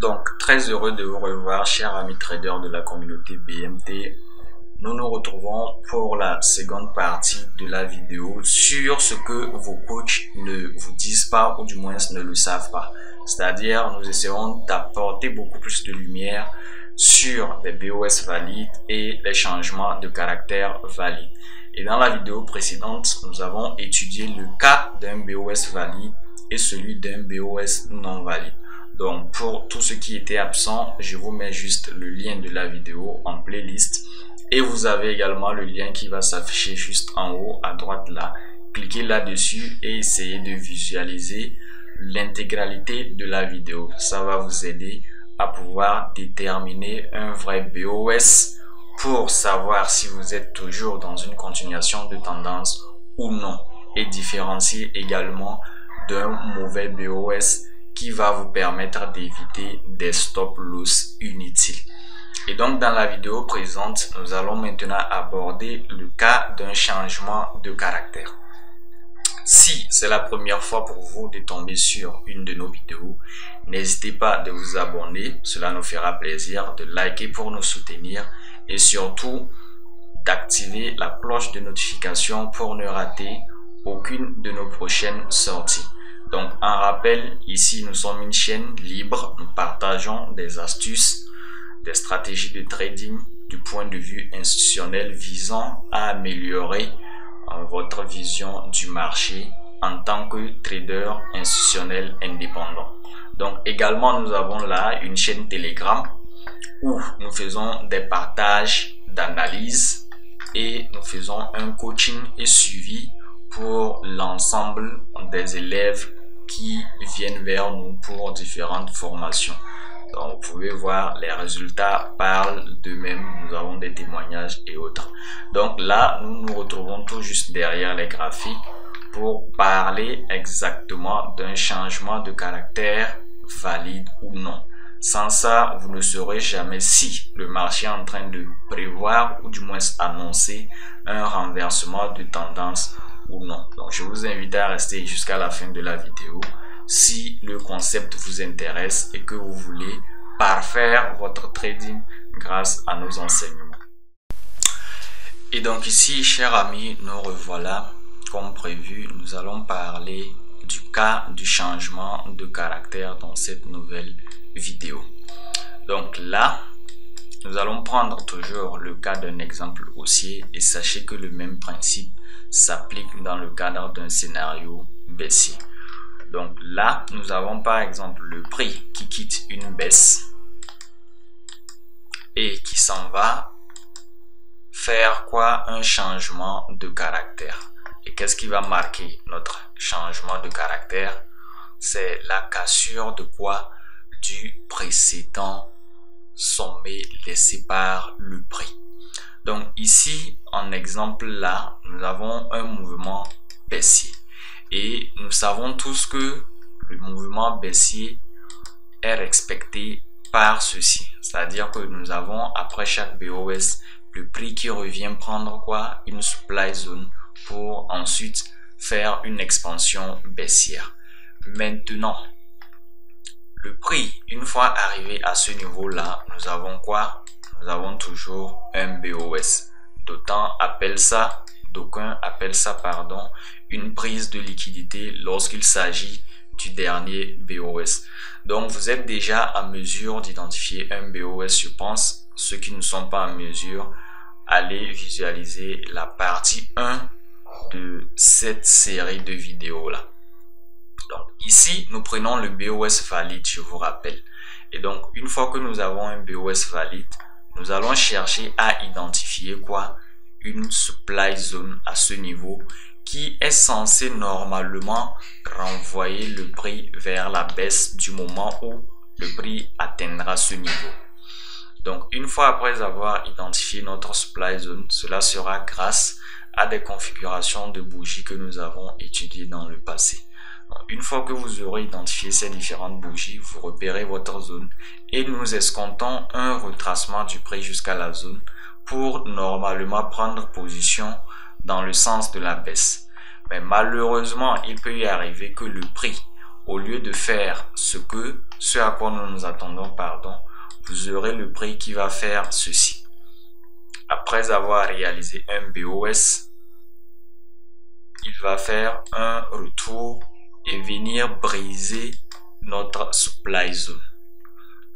Donc, très heureux de vous revoir, chers amis traders de la communauté BMT. Nous nous retrouvons pour la seconde partie de la vidéo sur ce que vos coachs ne vous disent pas ou du moins ne le savent pas. C'est-à-dire, nous essaierons d'apporter beaucoup plus de lumière sur les BOS valides et les changements de caractère valides. Et dans la vidéo précédente, nous avons étudié le cas d'un BOS valide et celui d'un BOS non valide. Donc, pour tous ceux qui étaient absents, je vous mets juste le lien de la vidéo en playlist. Et vous avez également le lien qui va s'afficher juste en haut à droite là. Cliquez là-dessus et essayez de visualiser l'intégralité de la vidéo. Ça va vous aider à pouvoir déterminer un vrai BOS pour savoir si vous êtes toujours dans une continuation de tendance ou non. Et différencier également d'un mauvais BOS qui va vous permettre d'éviter des stop loss inutiles. Et donc dans la vidéo présente, nous allons maintenant aborder le cas d'un changement de caractère. Si c'est la première fois pour vous de tomber sur une de nos vidéos, n'hésitez pas de vous abonner, cela nous fera plaisir, de liker pour nous soutenir et surtout d'activer la cloche de notification pour ne rater aucune de nos prochaines sorties. Donc en rappel, ici nous sommes une chaîne libre, nous partageons des astuces, des stratégies de trading du point de vue institutionnel visant à améliorer votre vision du marché en tant que trader institutionnel indépendant. Donc également nous avons là une chaîne Telegram où nous faisons des partages d'analyse et nous faisons un coaching et suivi pour l'ensemble des élèves qui viennent vers nous pour différentes formations. Donc vous pouvez voir, les résultats parlent d'eux-mêmes, nous avons des témoignages et autres. Donc là, nous nous retrouvons tout juste derrière les graphiques pour parler exactement d'un changement de caractère valide ou non. Sans ça, vous ne saurez jamais si le marché est en train de prévoir ou du moins annoncer un renversement de tendance ou non. Donc je vous invite à rester jusqu'à la fin de la vidéo si le concept vous intéresse et que vous voulez parfaire votre trading grâce à nos enseignements. Et donc ici, chers amis, nous revoilà. Comme prévu, nous allons parler du cas du changement de caractère dans cette nouvelle vidéo. Donc là, nous allons prendre toujours le cas d'un exemple haussier et sachez que le même principe s'applique dans le cadre d'un scénario baissier. Donc là, nous avons par exemple le prix qui quitte une baisse et qui s'en va faire quoi? Un changement de caractère. Et qu'est-ce qui va marquer notre changement de caractère? C'est la cassure de quoi? Du précédent sommet laissé par le prix. Donc ici, en exemple là, nous avons un mouvement baissier. Et nous savons tous que le mouvement baissier est respecté par ceci. C'est-à-dire que nous avons, après chaque BOS, le prix qui revient prendre quoi? Une supply zone pour ensuite faire une expansion baissière. Maintenant, le prix, une fois arrivé à ce niveau-là, nous avons quoi? Nous avons toujours un BOS. D'aucuns appellent ça, une prise de liquidité lorsqu'il s'agit du dernier BOS. Donc vous êtes déjà à mesure d'identifier un BOS, je pense. Ceux qui ne sont pas en mesure, allez visualiser la partie 1 de cette série de vidéos là. Donc ici, nous prenons le BOS valide, je vous rappelle. Et donc, une fois que nous avons un BOS valide, nous allons chercher à identifier quoi? Une supply zone à ce niveau qui est censé normalement renvoyer le prix vers la baisse du moment où le prix atteindra ce niveau. Donc, une fois après avoir identifié notre supply zone, cela sera grâce à des configurations de bougies que nous avons étudiées dans le passé. Une fois que vous aurez identifié ces différentes bougies, vous repérez votre zone et nous escomptons un retracement du prix jusqu'à la zone pour normalement prendre position dans le sens de la baisse. Mais malheureusement, il peut y arriver que le prix, au lieu de faire ce que ce à quoi nous nous attendons, pardon, vous aurez le prix qui va faire ceci. Après avoir réalisé un BOS, il va faire un retour et venir briser notre supply zone.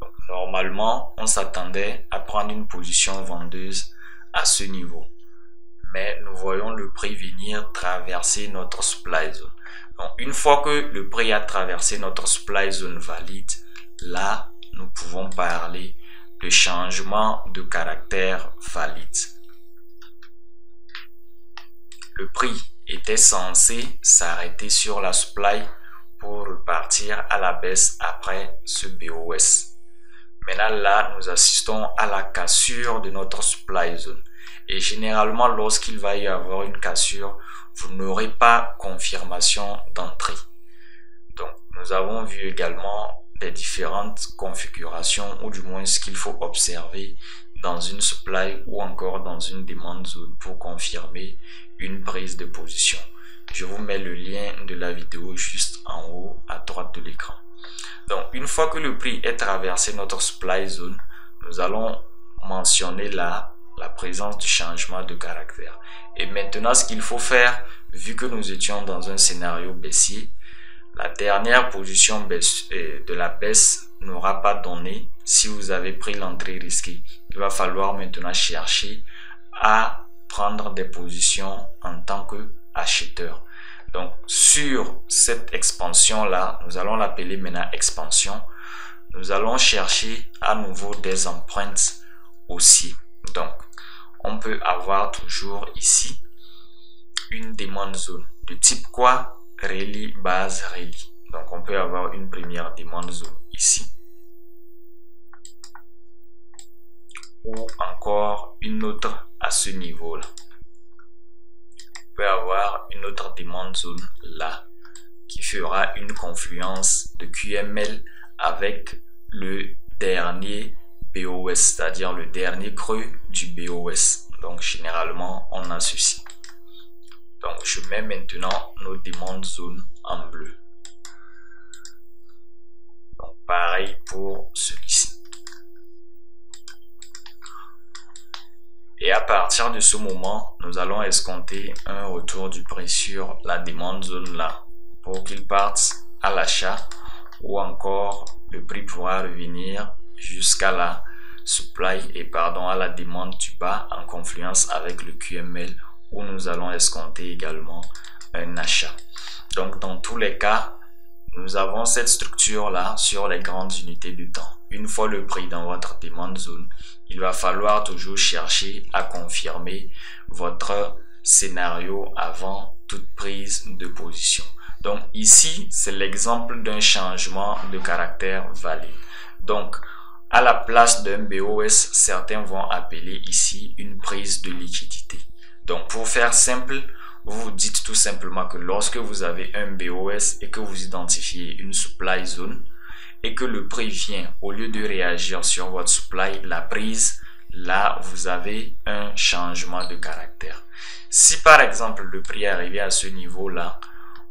Donc, normalement, on s'attendait à prendre une position vendeuse à ce niveau. Mais nous voyons le prix venir traverser notre supply zone. Donc, une fois que le prix a traversé notre supply zone valide, là, nous pouvons parler de changement de caractère valide. Le prix était censé s'arrêter sur la supply pour repartir à la baisse après ce BOS. Maintenant, là, nous assistons à la cassure de notre supply zone. Et généralement, lorsqu'il va y avoir une cassure, vous n'aurez pas confirmation d'entrée. Donc, nous avons vu également les différentes configurations, ou du moins ce qu'il faut observer dans une supply ou encore dans une demande zone pour confirmer une prise de position. Je vous mets le lien de la vidéo juste en haut à droite de l'écran. Donc, une fois que le prix est traversé notre supply zone, nous allons mentionner là la présence du changement de caractère. Et maintenant, ce qu'il faut faire, vu que nous étions dans un scénario baissier, la dernière position de la baisse n'aura pas donné si vous avez pris l'entrée risquée. Il va falloir maintenant chercher à prendre des positions en tant qu'acheteur. Donc, sur cette expansion-là, nous allons l'appeler maintenant expansion. Nous allons chercher à nouveau des empreintes haussières. Donc, on peut avoir toujours ici une demande zone de type quoi? Rallye, base, rallye. Donc, on peut avoir une première demande zone ici. Ou encore une autre à ce niveau-là. On peut avoir une autre demande zone là qui fera une confluence de QML avec le dernier BOS, c'est-à-dire le dernier creux du BOS. Donc, généralement, on a ceci. Donc, je mets maintenant nos demandes zones en bleu. Donc, pareil pour celui-ci. Et à partir de ce moment, nous allons escompter un retour du prix sur la demande zone là pour qu'il parte à l'achat, ou encore le prix pourra revenir jusqu'à la supply à la demande du bas en confluence avec le QML, où nous allons escompter également un achat. Donc, dans tous les cas, nous avons cette structure là sur les grandes unités de temps. Une fois le prix dans votre demande zone, il va falloir toujours chercher à confirmer votre scénario avant toute prise de position. Donc ici, c'est l'exemple d'un changement de caractère valide. Donc, à la place d'un BOS, certains vont appeler ici une prise de liquidité. Donc, pour faire simple, vous vous dites tout simplement que lorsque vous avez un BOS et que vous identifiez une supply zone et que le prix vient, au lieu de réagir sur votre supply, la prise, là, vous avez un changement de caractère. Si par exemple, le prix est arrivé à ce niveau-là,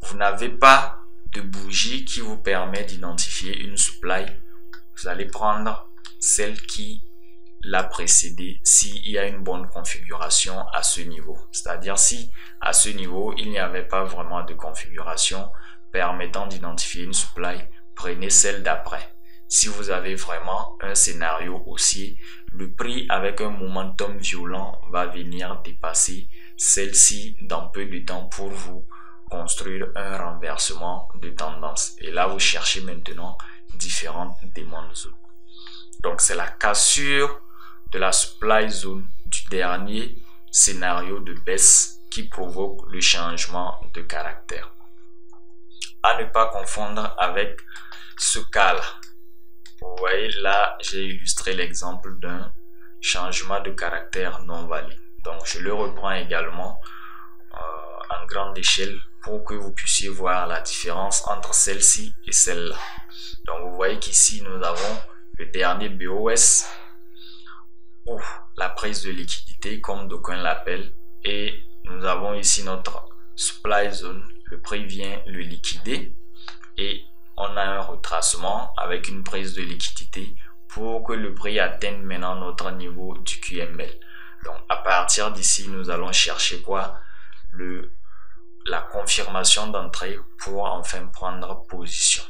vous n'avez pas de bougie qui vous permet d'identifier une supply, vous allez prendre celle qui l'a précédée s'il y a une bonne configuration à ce niveau. C'est-à-dire si à ce niveau, il n'y avait pas vraiment de configuration permettant d'identifier une supply, prenez celle d'après. Si vous avez vraiment un scénario haussier, le prix avec un momentum violent va venir dépasser celle-ci dans peu de temps pour vous construire un renversement de tendance. Et là, vous cherchez maintenant différentes demandes zones. Donc, c'est la cassure de la supply zone du dernier scénario de baisse qui provoque le changement de caractère. À ne pas confondre avec ce cas-là. Vous voyez, là, j'ai illustré l'exemple d'un changement de caractère non valide. Donc, je le reprends également en grande échelle pour que vous puissiez voir la différence entre celle-ci et celle-là. Donc, vous voyez qu'ici, nous avons le dernier BOS ou la prise de liquidité, comme d'aucuns l'appellent, et nous avons ici notre supply zone. Le prix vient le liquider et on a un retracement avec une prise de liquidité pour que le prix atteigne maintenant notre niveau du QML. Donc à partir d'ici, nous allons chercher quoi? La confirmation d'entrée pour enfin prendre position.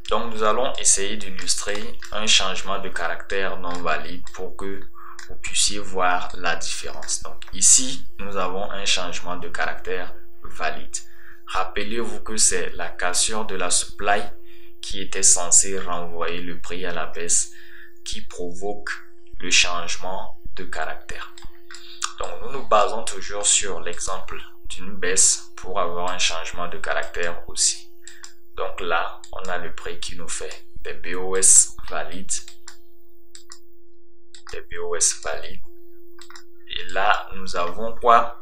Donc nous allons essayer d'illustrer un changement de caractère non valide pour que vous puissiez voir la différence. Donc ici, nous avons un changement de caractère valide. Rappelez-vous que c'est la cassure de la supply qui était censée renvoyer le prix à la baisse qui provoque le changement de caractère. Donc nous nous basons toujours sur l'exemple d'une baisse pour avoir un changement de caractère aussi. Donc là, on a le prix qui nous fait des BOS valides. Des BOS valides. Et là, nous avons quoi?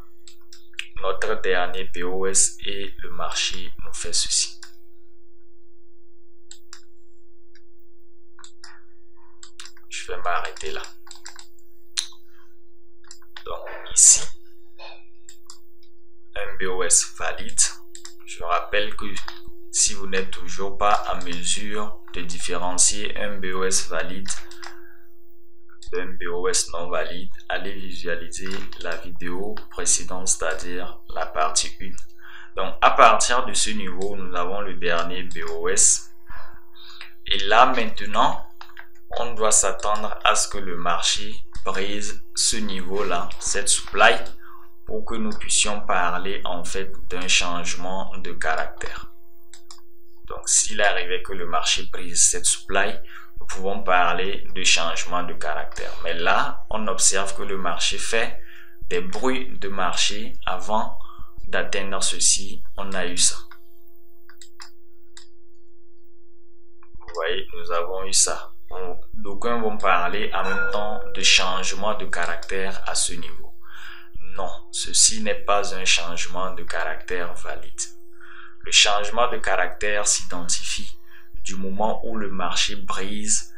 Notre dernier BOS et le marché nous fait ceci. Je vais m'arrêter là. Donc ici, un BOS valide. Je rappelle que si vous n'êtes toujours pas en mesure de différencier un BOS valide d'un BOS non valide, allez visualiser la vidéo précédente, c'est-à-dire la partie 1. Donc à partir de ce niveau, nous avons le dernier BOS. Et là maintenant, on doit s'attendre à ce que le marché brise ce niveau-là, cette supply, pour que nous puissions parler en fait d'un changement de caractère. Donc s'il arrivait que le marché brise cette supply, nous pouvons parler de changement de caractère. Mais là, on observe que le marché fait des bruits de marché avant d'atteindre ceci. On a eu ça. Vous voyez, nous avons eu ça. D'aucuns vont parler en même temps de changement de caractère à ce niveau. Non, ceci n'est pas un changement de caractère valide. Le changement de caractère s'identifie du moment où le marché brise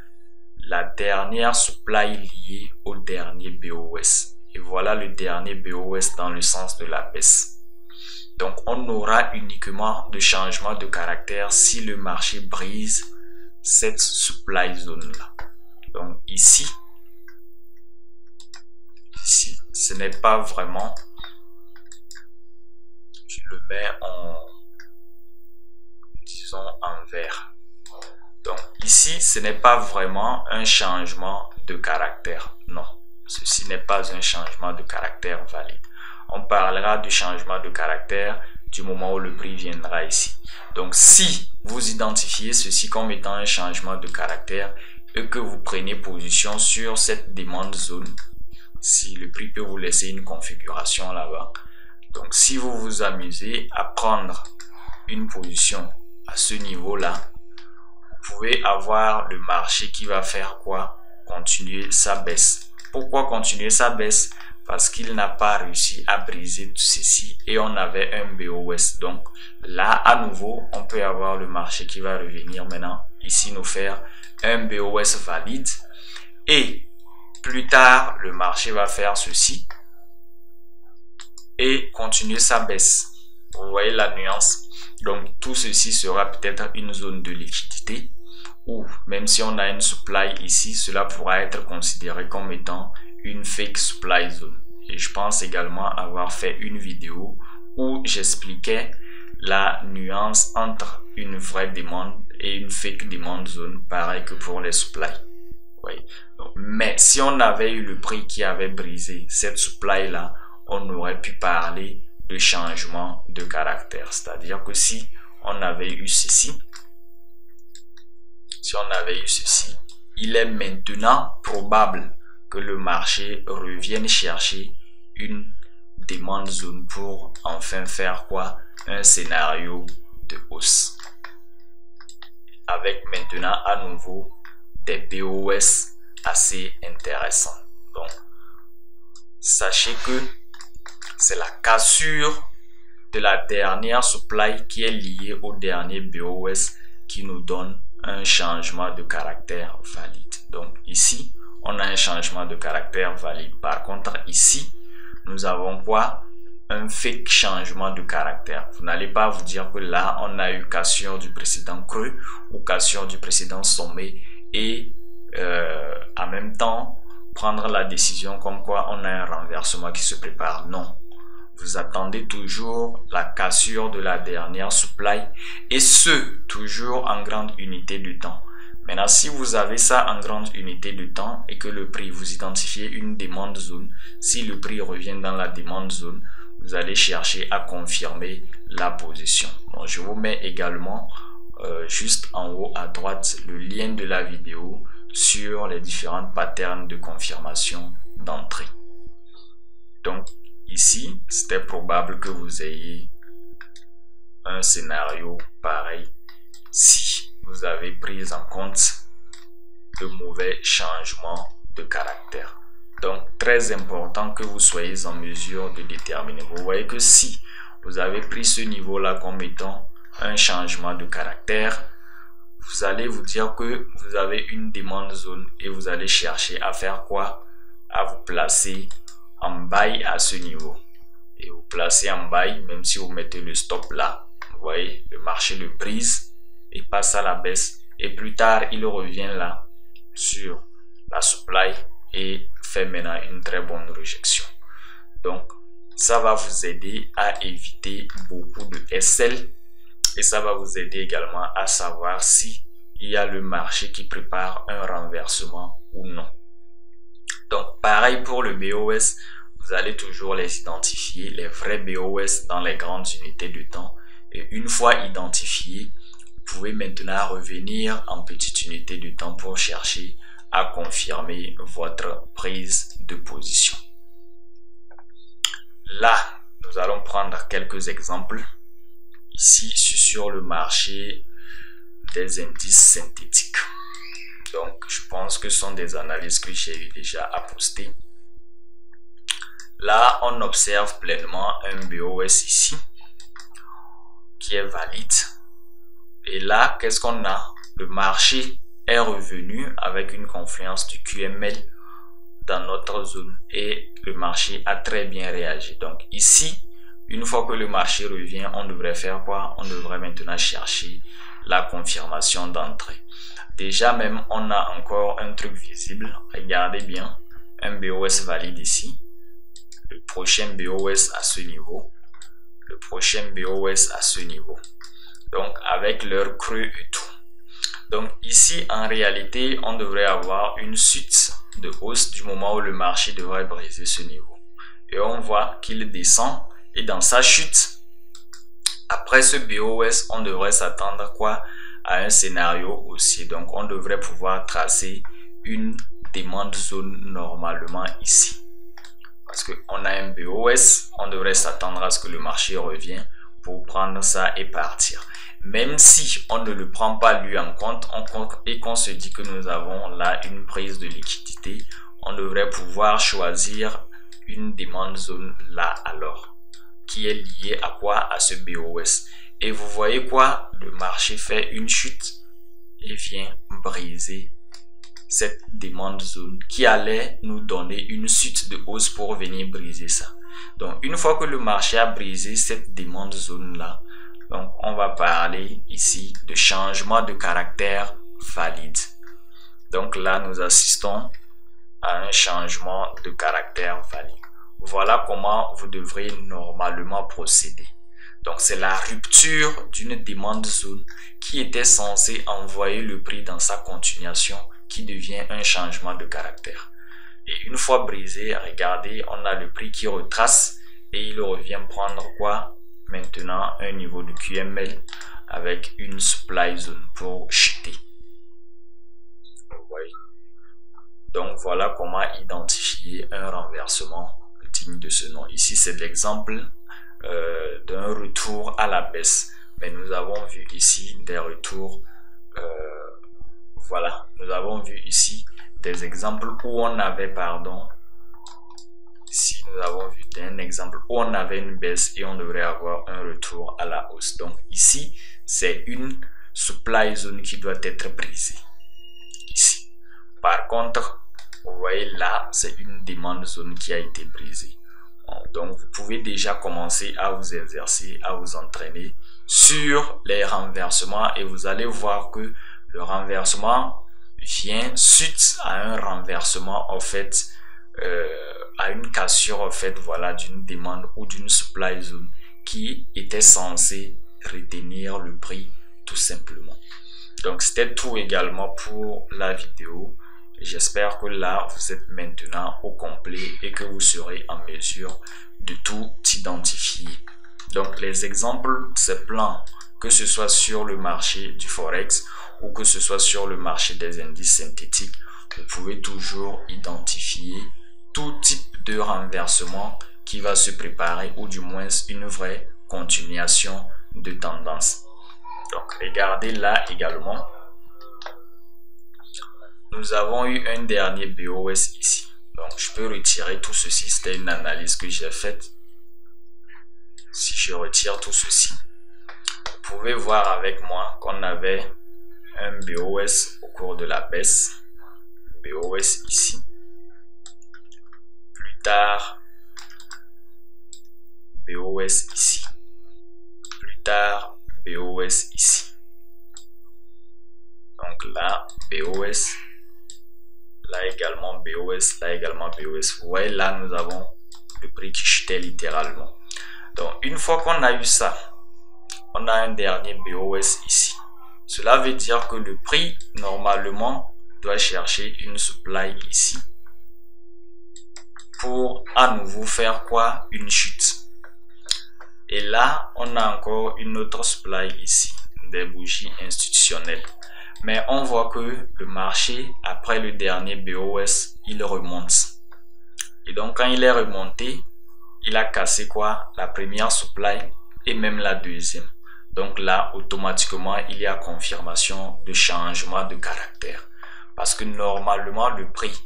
la dernière supply liée au dernier BOS. Et voilà le dernier BOS dans le sens de la baisse. Donc on aura uniquement de changement de caractère si le marché brise cette supply zone là. Donc ici, ce n'est pas vraiment, je le mets en, disons, en vert. Donc ici, ce n'est pas vraiment un changement de caractère. Non, ceci n'est pas un changement de caractère valide. On parlera de changement de caractère du moment où le prix viendra ici. Donc si vous identifiez ceci comme étant un changement de caractère et que vous prenez position sur cette demande zone, si le prix peut vous laisser une configuration là-bas. Donc si vous vous amusez à prendre une position à ce niveau-là, vous pouvez avoir le marché qui va faire quoi? Continuer sa baisse. Pourquoi continuer sa baisse? Parce qu'il n'a pas réussi à briser tout ceci et on avait un BOS. Donc là, à nouveau, on peut avoir le marché qui va revenir maintenant ici nous faire un BOS valide et plus tard, le marché va faire ceci et continuer sa baisse. Vous voyez la nuance? Donc tout ceci sera peut-être une zone de liquidité ou même si on a une supply ici, cela pourra être considéré comme étant une fake supply zone. Et je pense également avoir fait une vidéo où j'expliquais la nuance entre une vraie demande et une fake demande zone, pareil que pour les supply. Oui. Donc, mais si on avait eu le prix qui avait brisé cette supply là, on aurait pu parler de changement de caractère. C'est-à-dire que si on avait eu ceci, il est maintenant probable que le marché revienne chercher une demande zone pour enfin faire quoi? Un scénario de hausse. Avec maintenant à nouveau des BOS assez intéressants. Donc, sachez que c'est la cassure de la dernière supply qui est liée au dernier BOS qui nous donne un changement de caractère valide. Donc ici, on a un changement de caractère valide. Par contre, ici, nous avons quoi? un fake changement de caractère. Vous n'allez pas vous dire que là, on a eu cassure du précédent creux ou cassure du précédent sommet et en même temps prendre la décision comme quoi on a un renversement qui se prépare. Non. Vous attendez toujours la cassure de la dernière supply et ce, toujours en grande unité de temps. Maintenant, si vous avez ça en grande unité de temps et que le prix, vous identifiez une demande zone, si le prix revient dans la demande zone, vous allez chercher à confirmer la position. Donc, je vous mets également juste en haut à droite le lien de la vidéo sur les différentes patterns de confirmation d'entrée. Donc, ici, c'était probable que vous ayez un scénario pareil si vous avez pris en compte le mauvais changement de caractère. Donc, très important que vous soyez en mesure de déterminer. Vous voyez que si vous avez pris ce niveau-là comme étant un changement de caractère, vous allez vous dire que vous avez une demande zone et vous allez chercher à faire quoi? À vous placer en buy à ce niveau. Et vous placez en buy, même si vous mettez le stop là, vous voyez, le marché le brise et passe à la baisse. Et plus tard, il revient là sur la supply et fait maintenant une très bonne réjection. Donc, ça va vous aider à éviter beaucoup de SL et ça va vous aider également à savoir si il y a le marché qui prépare un renversement ou non. Donc, pareil pour le BOS, vous allez toujours les identifier, les vrais BOS dans les grandes unités de temps. Et une fois identifiés, vous pouvez maintenant revenir en petite unité de temps pour chercher à confirmer votre prise de position. Là, nous allons prendre quelques exemples. Ici, sur le marché des indices synthétiques. Donc, je pense que ce sont des analyses que j'ai eu déjà à poster. Là, on observe pleinement un BOS ici qui est valide. Et là, qu'est-ce qu'on a? Le marché est revenu avec une confluence du QML dans notre zone et le marché a très bien réagi. Donc ici, une fois que le marché revient, on devrait faire quoi? On devrait maintenant chercher la confirmation d'entrée. Déjà même, on a encore un truc visible. Regardez bien, un BOS valide ici. Le prochain BOS à ce niveau. Le prochain BOS à ce niveau. Donc, avec leur creux et tout. Donc, ici, en réalité, on devrait avoir une suite de hausse du moment où le marché devrait briser ce niveau. Et on voit qu'il descend. Et dans sa chute, après ce BOS, on devrait s'attendre quoi? À un scénario aussi. Donc, on devrait pouvoir tracer une demande zone normalement ici. Parce qu'on a un BOS, on devrait s'attendre à ce que le marché revienne pour prendre ça et partir. Même si on ne le prend pas lui en compte et qu'on se dit que nous avons là une prise de liquidité, on devrait pouvoir choisir une demande zone là alors, qui est liée à quoi? À ce BOS. Et vous voyez quoi? Le marché fait une chute et vient briser cette demande zone qui allait nous donner une suite de hausse pour venir briser ça. Donc, une fois que le marché a brisé cette demande zone là, donc on va parler ici de changement de caractère valide. Donc là, nous assistons à un changement de caractère valide. Voilà comment vous devrez normalement procéder. Donc, c'est la rupture d'une demande zone qui était censée envoyer le prix dans sa continuation qui devient un changement de caractère. Et une fois brisé, regardez, on a le prix qui retrace et il revient prendre quoi? Maintenant, un niveau de QML avec une supply zone pour chuter. Vous voyez? Donc, voilà comment identifier un renversement digne de ce nom. Ici, c'est l'exemple d'un retour à la baisse. Mais nous avons vu ici des retours. Voilà, nous avons vu ici des exemples où on avait, ici nous avons vu un exemple où on avait une baisse et on devrait avoir un retour à la hausse. Donc ici, c'est une supply zone qui doit être brisée. Ici. Par contre, vous voyez là, c'est une demande zone qui a été brisée. Donc, vous pouvez déjà commencer à vous exercer, à vous entraîner sur les renversements et vous allez voir que le renversement vient suite à un renversement en fait, à une cassure en fait, voilà, d'une demande ou d'une supply zone qui était censée retenir le prix tout simplement. Donc, c'était tout également pour la vidéo. J'espère que là, vous êtes maintenant au complet et que vous serez en mesure de tout identifier. Donc, les exemples, c'est plein, que ce soit sur le marché du Forex ou que ce soit sur le marché des indices synthétiques, vous pouvez toujours identifier tout type de renversement qui va se préparer ou du moins une vraie continuation de tendance. Donc, regardez là également. Nous avons eu un dernier BOS ici. Donc, je peux retirer tout ceci. C'était une analyse que j'ai faite. Si je retire tout ceci, vous pouvez voir avec moi qu'on avait un BOS au cours de la baisse. BOS ici. Plus tard, BOS ici. Plus tard, BOS ici. Donc là, BOS. Là également BOS, là également BOS. Vous voyez, là nous avons le prix qui chutait littéralement. Donc une fois qu'on a eu ça, on a un dernier BOS ici. Cela veut dire que le prix normalement doit chercher une supply ici pour à nouveau faire quoi? Une chute. Et là on a encore une autre supply ici, des bougies institutionnelles. Mais on voit que le marché, après le dernier BOS, il remonte. Et donc, quand il est remonté, il a cassé quoi? La première supply et même la deuxième. Donc là, automatiquement, il y a confirmation de changement de caractère. Parce que normalement, le prix,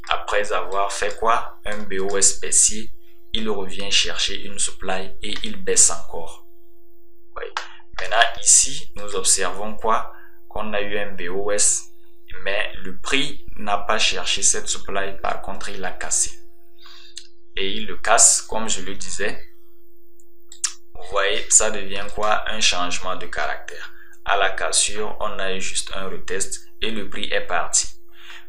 après avoir fait quoi? Un BOS baissier, il revient chercher une supply et il baisse encore. Oui. Maintenant, ici, nous observons quoi? Qu'on a eu un BOS, mais le prix n'a pas cherché cette supply, par contre il a cassé. Et il le casse, comme je le disais. Vous voyez, ça devient quoi? Un changement de caractère. À la cassure, on a eu juste un retest et le prix est parti.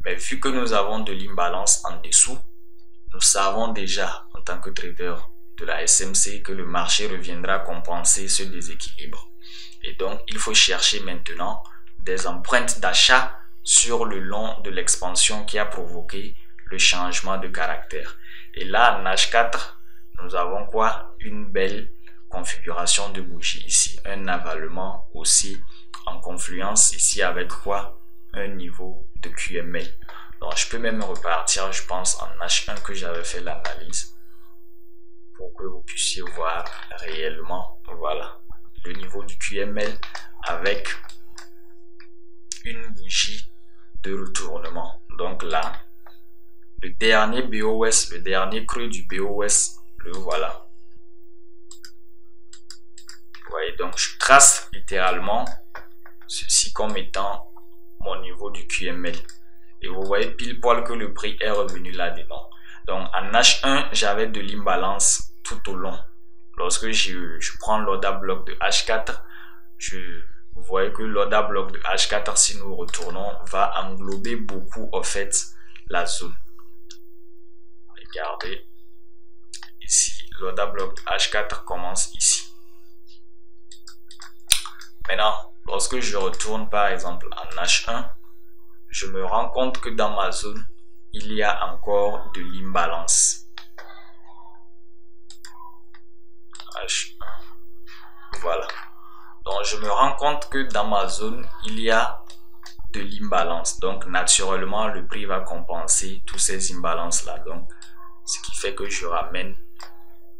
Mais vu que nous avons de l'imbalance en dessous, nous savons déjà, en tant que trader de la SMC, que le marché reviendra compenser ce déséquilibre. Et donc, il faut chercher maintenant des empreintes d'achat sur le long de l'expansion qui a provoqué le changement de caractère. Et là, en H4, nous avons quoi? Une belle configuration de bougie ici. Un avalement aussi en confluence ici avec quoi? Un niveau de QML. Donc, je peux même repartir, je pense, en H1 que j'avais fait l'analyse pour que vous puissiez voir réellement, voilà, le niveau du QML avec une bougie de retournement. Donc là, le dernier BOS, le dernier creux du BOS, le voilà. Vous voyez, donc je trace littéralement ceci comme étant mon niveau du QML. Et vous voyez pile poil que le prix est revenu là-dedans. Donc en H1, j'avais de l'imbalance tout au long. Lorsque je prends l'order bloc de H4, vous voyez que l'order bloc de H4, si nous retournons, va englober beaucoup en fait la zone. Regardez ici, l'order bloc de H4 commence ici. Maintenant, lorsque je retourne par exemple en H1, je me rends compte que dans ma zone, il y a encore de l'imbalance. H1, voilà. Donc, je me rends compte que dans ma zone, il y a de l'imbalance. Donc, naturellement, le prix va compenser tous ces imbalances-là. Donc, ce qui fait que je ramène,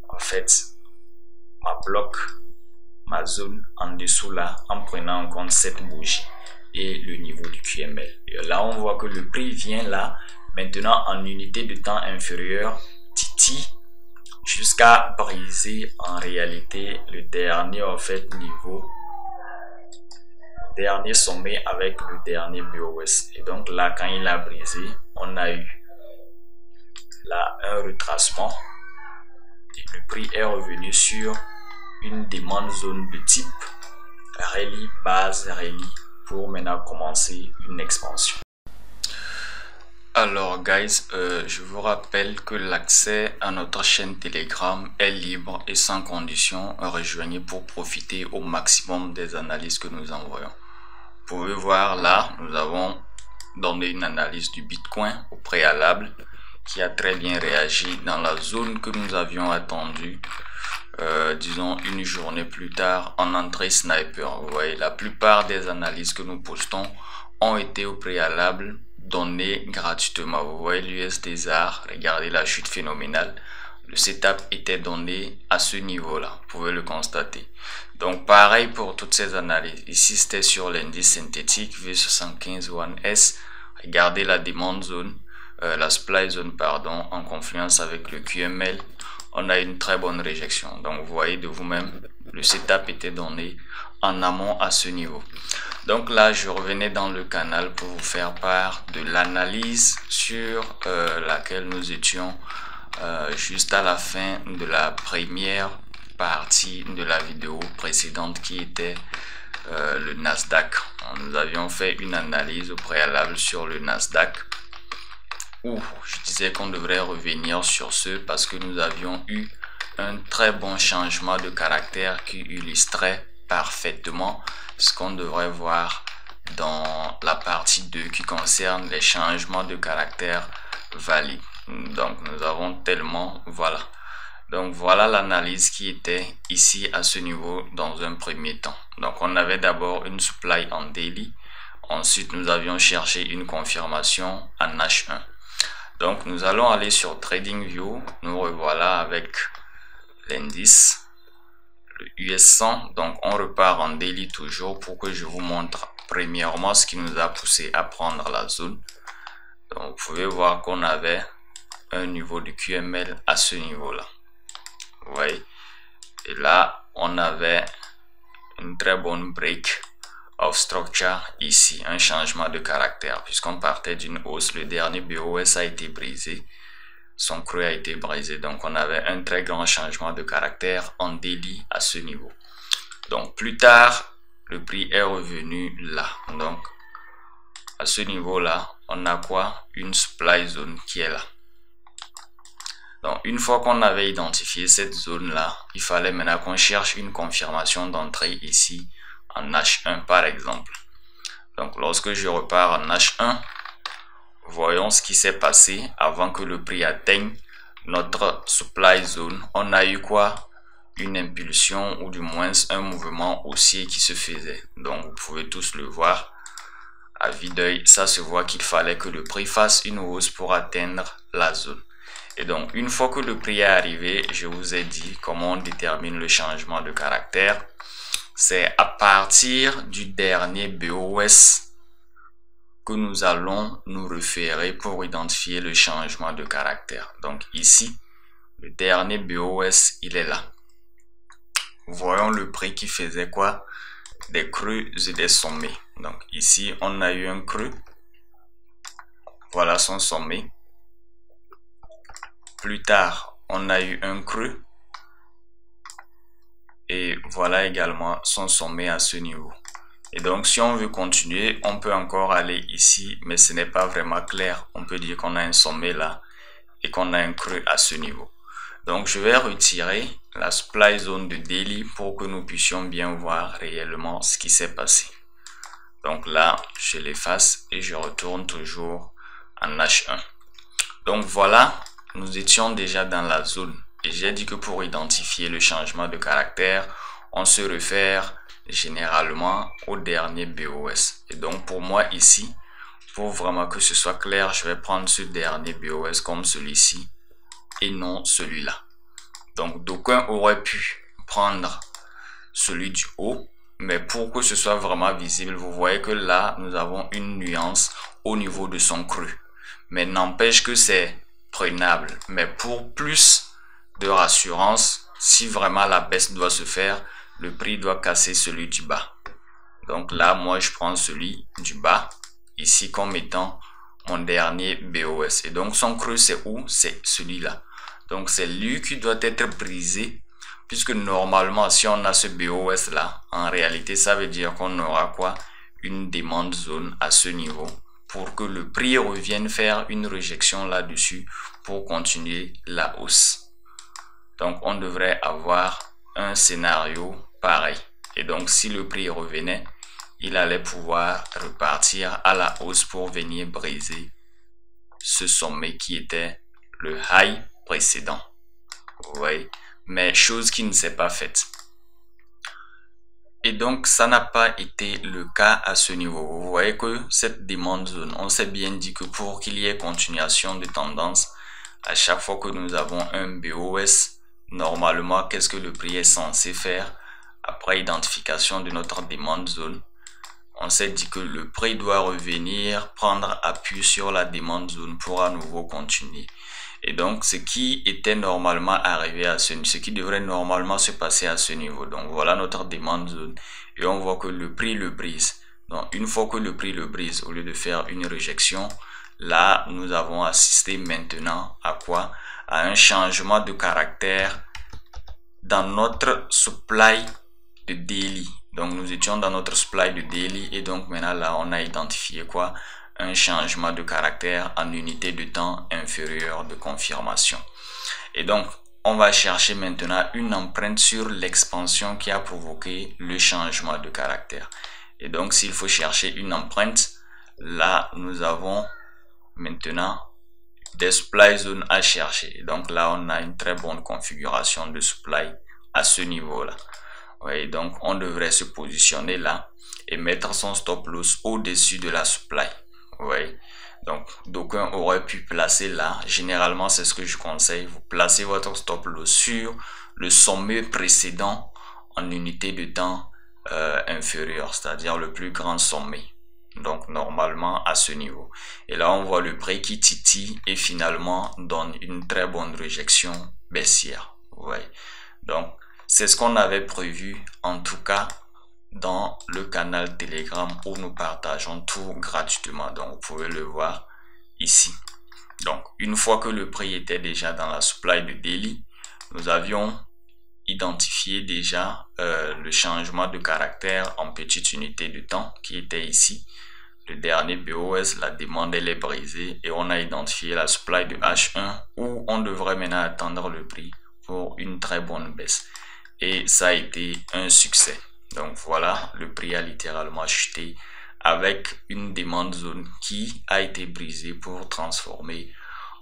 en fait, ma zone en dessous là, en prenant en compte cette bougie et le niveau du QML. Et là, on voit que le prix vient là, maintenant en unité de temps inférieure, titi, jusqu'à briser en réalité le dernier en fait niveau, le dernier sommet avec le dernier BOS. Et donc là, quand il a brisé, on a eu là un retracement le prix est revenu sur une demande zone de type rallye base rallye pour maintenant commencer une expansion. Alors guys, je vous rappelle que l'accès à notre chaîne Telegram est libre et sans condition. Rejoignez pour profiter au maximum des analyses que nous envoyons. Vous pouvez voir là, nous avons donné une analyse du Bitcoin au préalable qui a très bien réagi dans la zone que nous avions attendue. Disons une journée plus tard en entrée sniper. Vous voyez, la plupart des analyses que nous postons ont été au préalable données gratuitement. Vous voyez l'USD-ZAR, regardez la chute phénoménale. Le setup était donné à ce niveau là, vous pouvez le constater. Donc pareil pour toutes ces analyses. Ici c'était sur l'indice synthétique V75 1S. Regardez la demande zone, la supply zone pardon, en confluence avec le QML. On a une très bonne réjection. Donc vous voyez de vous-même, le setup était donné en amont à ce niveau. Donc là je revenais dans le canal pour vous faire part de l'analyse sur laquelle nous étions juste à la fin de la première partie de la vidéo précédente qui était le Nasdaq. Nous avions fait une analyse au préalable sur le Nasdaq où je disais qu'on devrait revenir sur ce parce que nous avions eu un très bon changement de caractère qui illustrait parfaitement ce qu'on devrait voir dans la partie 2 qui concerne les changements de caractère valides. Donc nous avons tellement, voilà. Donc voilà l'analyse qui était ici à ce niveau dans un premier temps. Donc on avait d'abord une supply en daily. Ensuite nous avions cherché une confirmation en H1. Donc nous allons aller sur TradingView. Nous revoilà avec l'indice, le US100. Donc on repart en daily toujours pour que je vous montre premièrement ce qui nous a poussé à prendre la zone. Donc vous pouvez voir qu'on avait un niveau de QML à ce niveau là, vous voyez, et là on avait une très bonne break of structure ici, un changement de caractère puisqu'on partait d'une hausse. Le dernier BOS a été brisé, son creux a été brisé, donc on avait un très grand changement de caractère en daily à ce niveau. Donc plus tard le prix est revenu là, donc à ce niveau là on a quoi, une supply zone qui est là. Donc une fois qu'on avait identifié cette zone là, il fallait maintenant qu'on cherche une confirmation d'entrée ici en H1 par exemple. Donc lorsque je repars en H1, voyons ce qui s'est passé avant que le prix atteigne notre supply zone. On a eu quoi, une impulsion ou du moins un mouvement haussier qui se faisait. Donc vous pouvez tous le voir à vue d'œil, ça se voit qu'il fallait que le prix fasse une hausse pour atteindre la zone. Et donc une fois que le prix est arrivé, je vous ai dit comment on détermine le changement de caractère. C'est à partir du dernier BOS que nous allons nous référer pour identifier le changement de caractère. Donc ici, le dernier BOS, il est là. Voyons le prix qui faisait quoi, des creux et des sommets. Donc ici, on a eu un creux. Voilà son sommet. Plus tard, on a eu un creux. Et voilà également son sommet à ce niveau. Et donc, si on veut continuer, on peut encore aller ici, mais ce n'est pas vraiment clair. On peut dire qu'on a un sommet là et qu'on a un creux à ce niveau. Donc, je vais retirer la supply zone de daily pour que nous puissions bien voir réellement ce qui s'est passé. Donc là, je l'efface et je retourne toujours en H1. Donc voilà, nous étions déjà dans la zone. Et j'ai dit que pour identifier le changement de caractère, on se réfère généralement au dernier BOS. Et donc pour moi ici, pour vraiment que ce soit clair, je vais prendre ce dernier BOS comme celui-ci et non celui-là. Donc d'aucuns auraient pu prendre celui du haut, mais pour que ce soit vraiment visible, vous voyez que là, nous avons une nuance au niveau de son creux. Mais n'empêche que c'est prenable. Mais pour plus de rassurance, si vraiment la baisse doit se faire, le prix doit casser celui du bas. Donc là, moi, je prends celui du bas, ici comme étant mon dernier BOS. Et donc, son creux, c'est où? C'est celui-là. Donc c'est lui qui doit être brisé, puisque normalement si on a ce BOS là, en réalité ça veut dire qu'on aura quoi? Une demande zone à ce niveau pour que le prix revienne faire une réjection là-dessus pour continuer la hausse. Donc on devrait avoir un scénario pareil. Et donc si le prix revenait, il allait pouvoir repartir à la hausse pour venir briser ce sommet qui était le high précédent. Vous voyez? Mais chose qui ne s'est pas faite. Et donc, ça n'a pas été le cas à ce niveau. Vous voyez que cette demande zone, on s'est bien dit que pour qu'il y ait continuation de tendance, à chaque fois que nous avons un BOS, normalement, qu'est-ce que le prix est censé faire? Après identification de notre demande zone, on s'est dit que le prix doit revenir, prendre appui sur la demande zone pour à nouveau continuer. Et donc, ce qui était normalement arrivé à ce qui devrait normalement se passer à ce niveau. Donc, voilà notre demande zone. Et on voit que le prix le brise. Donc, une fois que le prix le brise, au lieu de faire une réjection, là, nous avons assisté maintenant à quoi? À un changement de caractère dans notre supply de daily. Donc, nous étions dans notre supply de daily. Et donc, maintenant, là, on a identifié quoi? Un changement de caractère en unité de temps inférieure de confirmation. Et donc, on va chercher maintenant une empreinte sur l'expansion qui a provoqué le changement de caractère. Et donc, s'il faut chercher une empreinte, là, nous avons maintenant des supply zones à chercher. Et donc, là, on a une très bonne configuration de supply à ce niveau-là. Oui, donc, on devrait se positionner là et mettre son stop loss au-dessus de la supply. Oui, donc d'aucuns auraient pu placer là. Généralement, c'est ce que je conseille. Vous placez votre stop loss sur le sommet précédent en unité de temps inférieure, c'est-à-dire le plus grand sommet. Donc normalement à ce niveau. Et là, on voit le prix qui titille et finalement donne une très bonne réjection baissière. Oui, donc c'est ce qu'on avait prévu en tout cas dans le canal Telegram où nous partageons tout gratuitement. Donc vous pouvez le voir ici. Donc une fois que le prix était déjà dans la supply de daily, nous avions identifié déjà le changement de caractère en petite unité de temps qui était ici. Le dernier BOS, la demande elle est brisée et on a identifié la supply de H1 où on devrait maintenant attendre le prix pour une très bonne baisse. Et ça a été un succès. Donc voilà, le prix a littéralement chuté avec une demande zone qui a été brisée pour transformer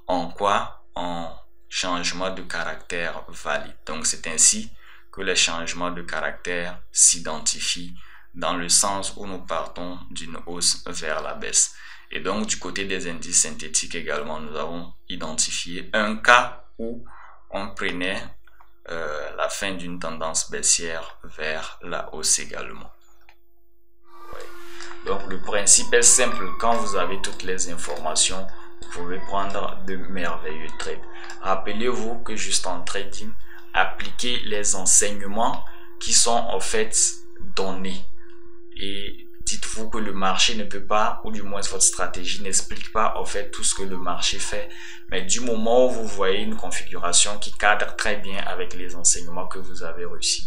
en quoi? En changement de caractère valide. Donc c'est ainsi que les changements de caractère s'identifient dans le sens où nous partons d'une hausse vers la baisse. Et donc du côté des indices synthétiques également, nous avons identifié un cas où on prenait la fin d'une tendance baissière vers la hausse également. Ouais. Donc le principe est simple, quand vous avez toutes les informations, vous pouvez prendre de merveilleux trades. Rappelez-vous que juste en trading, appliquez les enseignements qui sont en fait donnés. Et dites-vous que le marché ne peut pas, ou du moins votre stratégie n'explique pas en fait tout ce que le marché fait. Mais du moment où vous voyez une configuration qui cadre très bien avec les enseignements que vous avez reçus,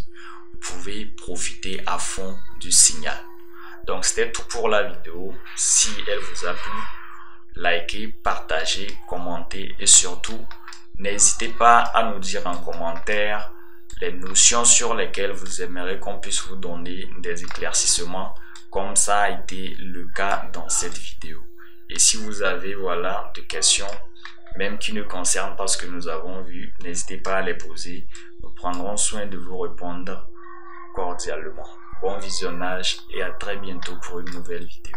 vous pouvez profiter à fond du signal. Donc c'était tout pour la vidéo. Si elle vous a plu, likez, partagez, commentez et surtout, n'hésitez pas à nous dire en commentaire les notions sur lesquelles vous aimeriez qu'on puisse vous donner des éclaircissements comme ça a été le cas dans cette vidéo. Et si vous avez voilà des questions même qui ne concernent pas ce que nous avons vu, n'hésitez pas à les poser. Nous prendrons soin de vous répondre cordialement. Bon visionnage et à très bientôt pour une nouvelle vidéo.